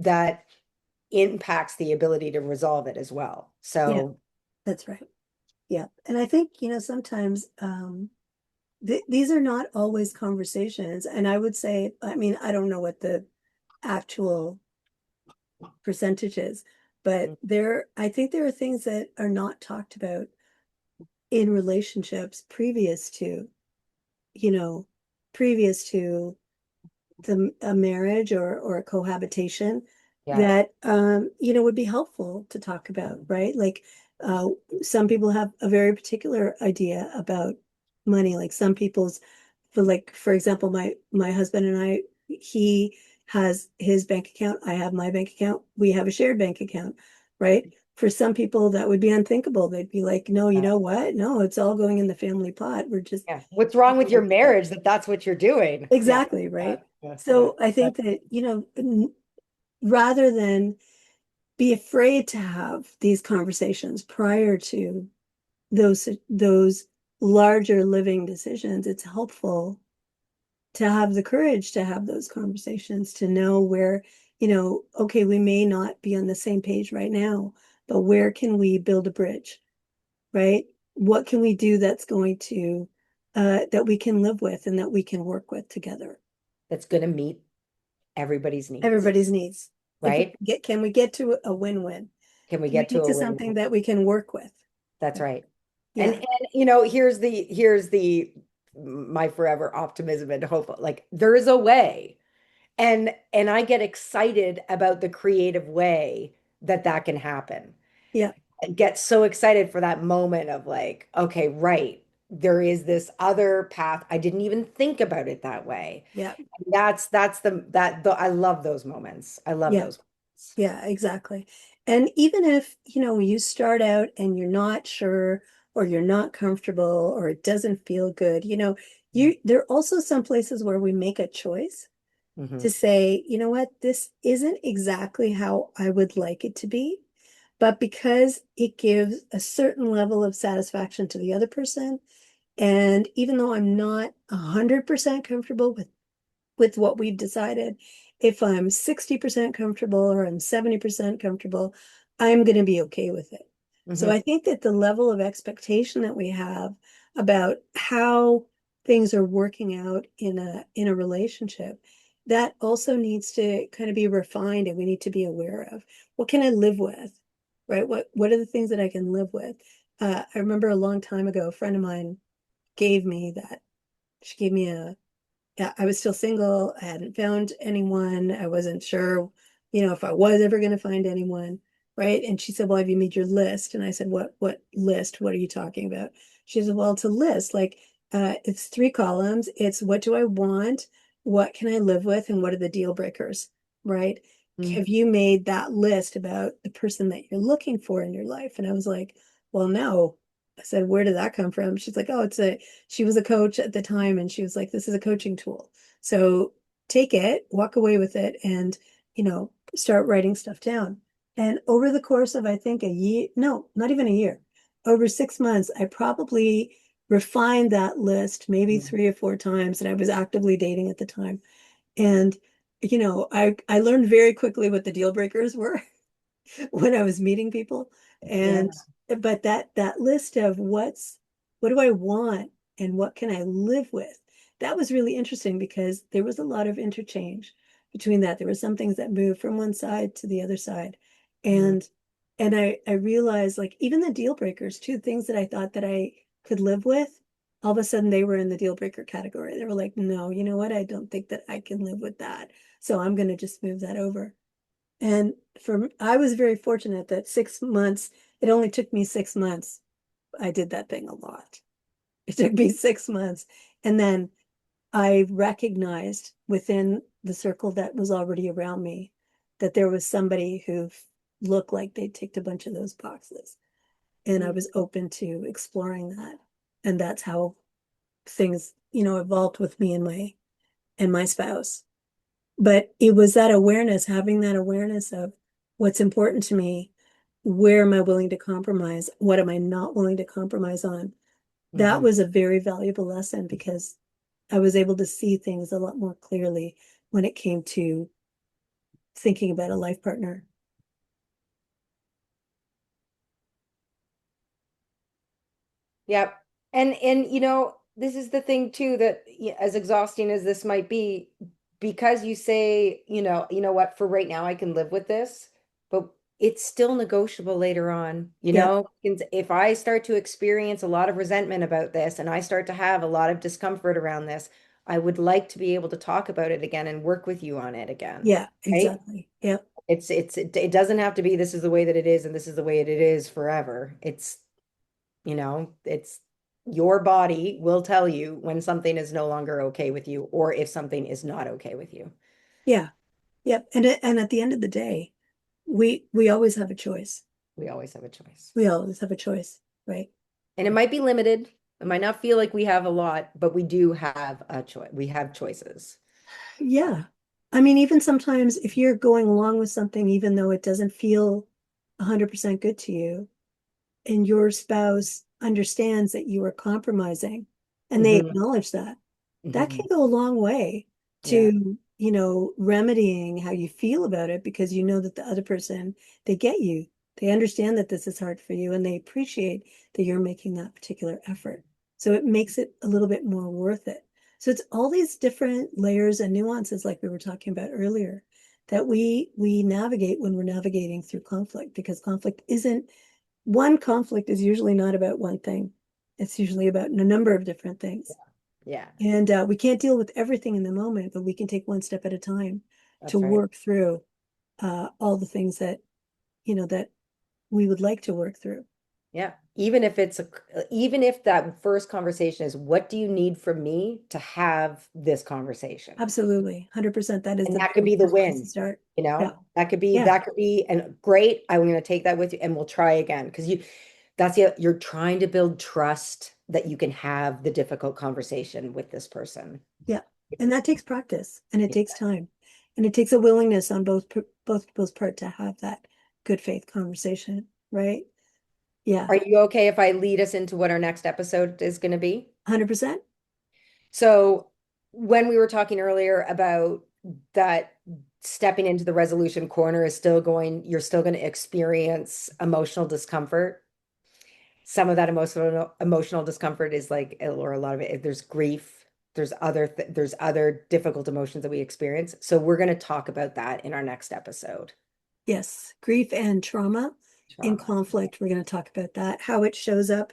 impacts the ability to resolve it as well. Yeah, So that's right. Yeah. And I think, sometimes these are not always conversations. And I would say, I mean, I don't know what the actual percentage is, but I think there are things that are not talked about in relationships you know, previous to a marriage or a cohabitation yeah, that would be helpful to talk about, right? Like uh some people have a very particular idea about money. Like some people's for example, my husband and I, he has his bank account, I have my bank account, we have a shared bank account, right? For some people that would be unthinkable. They'd be like, no, you yeah, know what? No, it's all going in the family pot. We're just yeah. What's wrong with your separating it. marriage that that's what you're doing? Yeah, Exactly, yeah, right? yeah, yeah. So I think that, rather than be afraid to have these conversations prior to those larger living decisions, it's helpful to have the courage to have those conversations, to know where, okay, we may not be on the same page right now, but where can we build a bridge, right? What can we do that's going to that we can live with and that we can work with together? That's going to meet everybody's needs, Everybody's needs. If we right? can we get to a win-win? Can we Can we get to get a to win? something that we can work with? That's right. Yeah, Here's the my forever optimism and hope. Like there is a way. And I get excited about the creative way that can happen. yeah, I get so excited for that moment of like, okay, right. There is this other path. I didn't even think about it that way. yeah, That's the I love those moments. I love yeah, those moments. yeah, exactly. And even if, you start out and you're not sure or you're not comfortable or it doesn't feel good, there are also some places where we make a choice Hmm. to say, you know what, this isn't exactly how I would like it to be, but because it gives a certain level of satisfaction to the other person, and even though I'm not 100% comfortable with what we've decided, if I'm 60% comfortable or I'm 70% comfortable, I'm going to be okay with it. So Hmm. I think that the level of expectation that we have about how things are working out in a relationship, that also needs to kind of be refined, and we need to be aware of what can I live with, right? What are the things that I can live with? I remember a long time ago, a friend of mine gave me that. She gave me yeah, I was still single. I hadn't found anyone. I wasn't sure, if I was ever going to find anyone, right? And she said, "Well, have you made your list?" And I said, "What list? What are you talking about?" She said, "Well, it's a list. Like, it's three columns. It's what do I want? What can I live with? And what are the deal breakers, right? Have you made that list about the person that you're looking for in your life?" And I was like, "Well, no." I said, "Where did that come from?" She's like, "Oh, she was a coach at the time, and she was like, this is a coaching tool. So take it, walk away with it, and, start writing stuff down." And over the course of, I think, a year, no, not even a year, over 6 months, I probably refined that list maybe Hmm. 3 or 4 times. And I was actively dating at the time. And, I learned very quickly what the deal breakers were. When I was meeting people. Yeah. And but that list of what do I want and what can I live with? That was really interesting because there was a lot of interchange between that. There were some things that moved from one side to the other side. Mhm. And I realized, like, even the deal breakers too, things that I thought that I could live with, all of a sudden they were in the deal breaker category. They were like, no, you know what? I don't think that I can live with that. So I'm going to just move that over. And I was very fortunate that 6 months, it only took me 6 months. I did that thing a lot. It took me 6 months. And then I recognized within the circle that was already around me that there was somebody who looked like they ticked a bunch of those boxes. And I was open to exploring that. And that's how things, evolved with me and my spouse. But it was that awareness, having that awareness of what's important to me, where am I willing to compromise, what am I not willing to compromise on, that Mhm. was a very valuable lesson because I was able to see things a lot more clearly when it came to thinking about a life partner. Yep. And this is the thing too that as exhausting as this might be, because you say, you know what, for right now I can live with this, but it's still negotiable later on, Yeah, If I start to experience a lot of resentment about this and I start to have a lot of discomfort around this, I would like to be able to talk about it again and work with you on it again. yeah, Right? exactly. Yeah, It doesn't have to be this is the way that it is and this is the way it is forever. It's your body will tell you when something is no longer okay with you or if something is not okay with you. yeah, yep. And at the end of the day, we always have a choice. We always have a choice. We always have a choice, right? And it might be limited. It might not feel like we have a lot, but we do have a choice. We have choices. Yeah. I mean, even sometimes if you're going along with something, even though it doesn't feel 100% good to you, and your spouse understands that you are compromising and they Hmm. acknowledge that, that Hmm. can go a long way Yeah. to, remedying how you feel about it because you know that the other person, they get you. They understand that this is hard for you and they appreciate that you're making that particular effort. So it makes it a little bit more worth it. So it's all these different layers and nuances like we were talking about earlier that we navigate when we're navigating through conflict because conflict isn't one conflict is usually not about one thing. It's usually about a number of different things. Yeah. And we can't deal with everything in the moment, but we can take one step at a time to That's right. work through all the things that we would like to work through. Yeah. Even if that first conversation is, what do you need from me to have this conversation? Absolutely. 100%. That is And the that could very be the first place to win, start. Yeah. Yeah. that could be, and great, I'm going to take that with you and we'll try again. Because you're trying to build trust that you can have the difficult conversation with this person. Yeah. And that takes practice and it takes time. And it takes a willingness on both people's part to have that good faith conversation, right? Yeah. Are you okay if I lead us into what our next episode is going to be? 100%. So, when we were talking earlier about that stepping into the resolution corner you're still going to experience emotional discomfort. Some of that emotional discomfort is like, or a lot of it, there's grief, there's other difficult emotions that we experience. So we're going to talk about that in our next episode. Yes, grief and trauma in Trauma. conflict. We're going to talk about that, how it shows up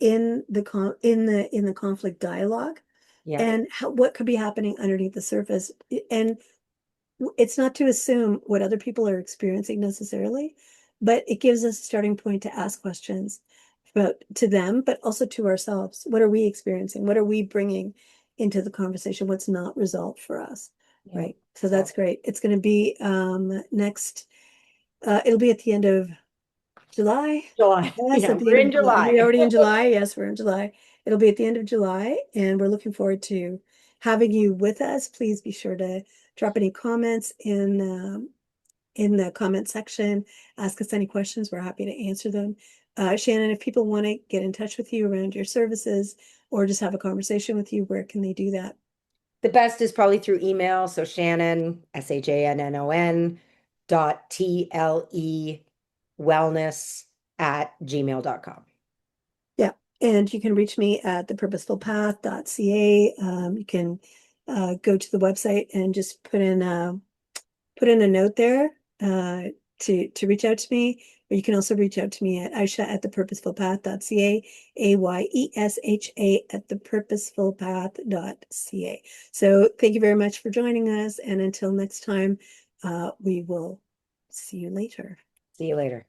in the conflict dialogue, Yeah. and what could be happening underneath the surface. And it's not to assume what other people are experiencing necessarily, but it gives us a starting point to ask questions about to them, but also to ourselves. What are we experiencing? What are we bringing into the conversation? What's not resolved for us? Yeah. Right. So that's So great. It's going to be next it'll be at the end of July. July. Yes, Yeah, at the we're end in of July. Are we July. already in July? Yes, we're in July. It'll be at the end of July, and we're looking forward to having you with us. Please be sure to drop any comments in the comment section. Ask us any questions. We're happy to answer them. Shannon, if people want to get in touch with you around your services or just have a conversation with you, where can they do that? The best is probably through email. So Shannon, SHANNON .TLE wellness at gmail.com. Yeah. And you can reach me at thepurposefulpath.ca. You can go to the website and just put in a note there to reach out to me. Or you can also reach out to me at Ayesha at thepurposefulpath.ca, AYESHA at thepurposefulpath.ca. So thank you very much for joining us. And until next time, we will see you later. See you later.